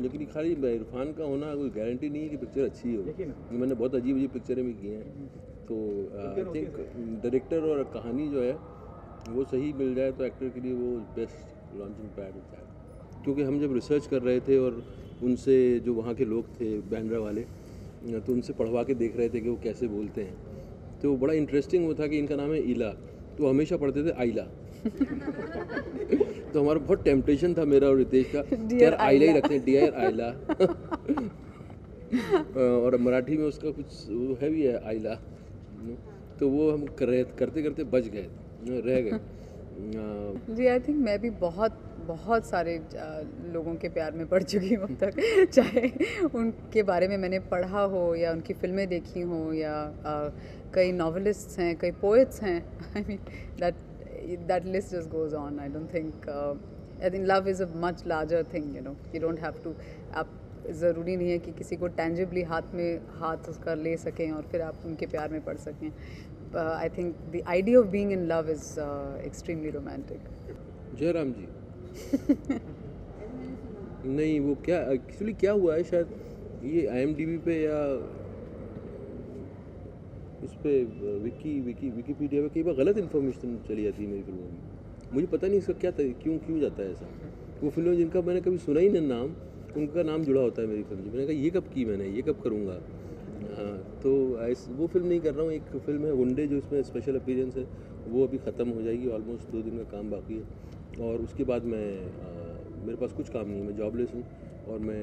लेकिन खाली इरफान का होना कोई गारंटी नहीं है कि पिक्चर अच्छी हो। मैंने बहुत अजीब अजीब पिक्चरें भी की हैं, तो आई थिंक डायरेक्टर और कहानी जो है वो सही मिल जाए तो एक्टर के लिए वो बेस्ट लॉन्चिंग पैड होता है। क्योंकि हम जब रिसर्च कर रहे थे और उनसे जो वहाँ के लोग थे बैंड्रा वाले, तो उनसे पढ़वा के देख रहे थे कि वो कैसे बोलते हैं, तो बड़ा इंटरेस्टिंग वो था कि इनका नाम है ईला, तो हमेशा पढ़ते थे आइला। तो हमारा बहुत टेम्पटेशन था मेरा और रितेश का, यार आइला ही रखते हैं, डियर आइला। और मराठी में उसका कुछ वो है भी है आइला, तो वो हम करते करते बच गए, रह गए। जी आई थिंक मैं भी बहुत बहुत सारे लोगों के प्यार में पड़ चुकी हूँ अब तक, चाहे उनके बारे में मैंने पढ़ा हो या उनकी फिल्में देखी हो या कई नॉवेलिस्ट्स हैं, कई पोएट्स हैं। I mean that list just goes on. I don't think I think love is a much larger thing, you know. You don't have to, आप ज़रूरी नहीं है कि किसी को tangibly हाथ उसका ले सकें और फिर आप उनके प्यार में पड़ सकें. I think the idea of being in love is extremely romantic. Jairam जी। नहीं, वो क्या एक्चुअली क्या हुआ है, शायद ये IMDb पे या उस पर विकीपीडिया में कई बार गलत इन्फॉर्मेशन चली जाती है मेरी फिल्मों में। मुझे पता नहीं इसका क्या क्यों जाता है ऐसा। वो फिल्में जिनका मैंने कभी सुना ही नहीं नाम, उनका नाम जुड़ा होता है मेरी फिल्म। मैंने कहा ये कब की, मैंने ये कब करूँगा। हाँ, तो वो फिल्म नहीं कर रहा हूँ। एक फिल्म है वनडे जो इसमें स्पेशल अपीयरेंस है, वो अभी ख़त्म हो जाएगी, ऑलमोस्ट 2 दिन का काम बाकी है। और उसके बाद मेरे पास कुछ काम नहीं है, मैं जॉबलेस हूँ और मैं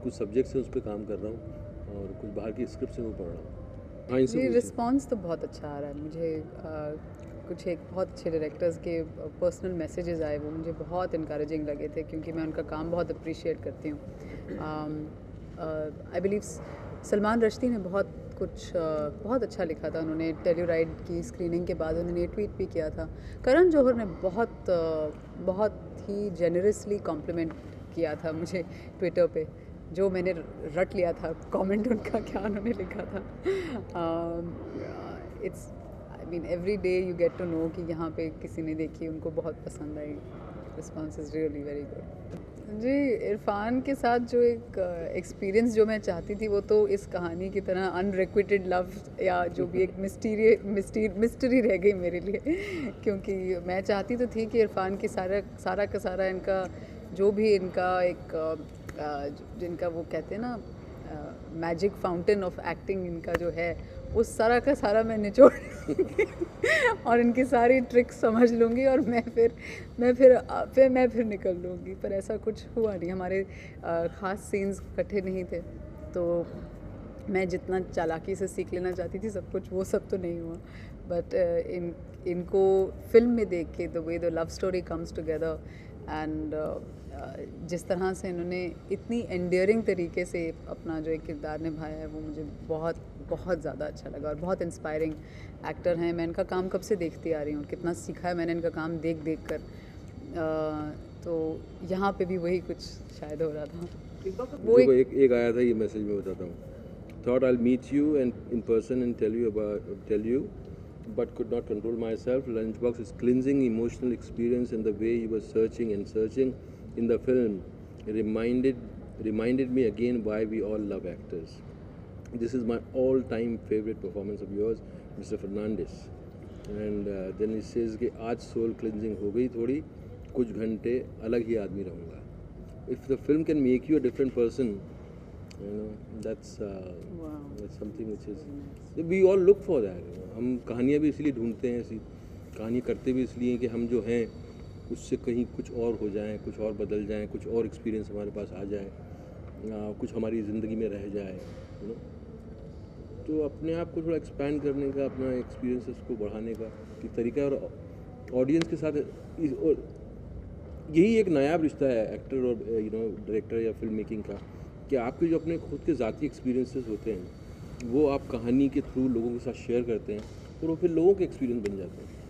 कुछ सब्जेक्ट्स हैं उस पर काम कर रहा हूँ और कुछ बाहर की स्क्रिप्ट हैं वो पढ़ रहा हूँ। हाँ, जी रिस्पॉन्स तो बहुत अच्छा आ रहा है मुझे। कुछ एक बहुत अच्छे डायरेक्टर्स के पर्सनल मैसेजेस आए, वो मुझे बहुत इनकरेजिंग लगे थे क्योंकि मैं उनका काम बहुत अप्रिशिएट करती हूँ। आई बिलीव सलमान रश्दी ने बहुत अच्छा लिखा था। उन्होंने टेल्यूराइड की स्क्रीनिंग के बाद उन्होंने ट्वीट भी किया था। करण जौहर ने बहुत ही जेनरसली कॉम्प्लीमेंट किया था मुझे ट्विटर पे, जो मैंने रट लिया था कमेंट उनका क्या उन्होंने लिखा था। It's I mean every day you get to know कि यहाँ पे किसी ने देखी, उनको बहुत पसंद आई। Response is really very good. जी इरफान के साथ जो एक एक्सपीरियंस जो मैं चाहती थी वो तो इस कहानी की तरह अनरिक्विटेड लव या जो भी एक मिस्ट्री रह गई मेरे लिए। क्योंकि मैं चाहती तो थी कि इरफान की सारा का सारा इनका जो भी इनका एक जिनका वो कहते हैं ना मैजिक फाउंटेन ऑफ एक्टिंग इनका जो है, उस सारा का सारा मैं निचोड़ और इनकी सारी ट्रिक्स समझ लूँगी और मैं फिर निकल लूँगी। पर ऐसा कुछ हुआ नहीं, हमारे ख़ास सीन्स इकट्ठे नहीं थे, तो मैं जितना चालाकी से सीख लेना चाहती थी वो सब तो नहीं हुआ। बट इनको फिल्म में देख के the way the love story comes together and जिस तरह से इन्होंने इतनी एंडियरिंग तरीके से अपना जो एक किरदार निभाया है, वो मुझे बहुत बहुत ज़्यादा अच्छा लगा। और बहुत इंस्पायरिंग एक्टर हैं, मैं इनका काम कब से देखती आ रही हूँ, कितना सीखा है मैंने इनका काम देख कर। तो यहाँ पे भी वही कुछ शायद हो रहा था। वो एक आया था, ये मैसेज में बताता हूँ। Thought I'll meet you and in person and tell you but could not control myself. Lunchbox is cleansing emotional experience and the way you were searching in the film reminded me again why we all love actors. This is my all-time favorite performance of yours, Mr. Fernandez. And then he says कि आज soul cleansing हो गई थोड़ी, कुछ घंटे अलग ही आदमी रहूँगा. If the film can make you a different person, you know, that's something which is we all look for that. हम कहानियाँ भी इसलिए ढूंढते हैं, ऐसी कहानी करते भी इसलिए कि हम जो हैं उससे कहीं कुछ और हो जाएं, कुछ और बदल जाएं, कुछ और एक्सपीरियंस हमारे पास आ जाए, कुछ हमारी ज़िंदगी में रह जाए, यू नो। तो अपने आप को थोड़ा एक्सपैंड करने का, अपना एक्सपीरियंस उसको बढ़ाने का एक तरीका, और ऑडियंस के साथ यही एक नायाब रिश्ता है एक्टर और डायरेक्टर या फिल्म मेकिंग का, कि आपके जो अपने खुद के ज़ाती एक्सपीरियंसेस होते हैं वो आप कहानी के थ्रू लोगों के साथ शेयर करते हैं और वो फिर लोगों के एक्सपीरियंस बन जाते हैं।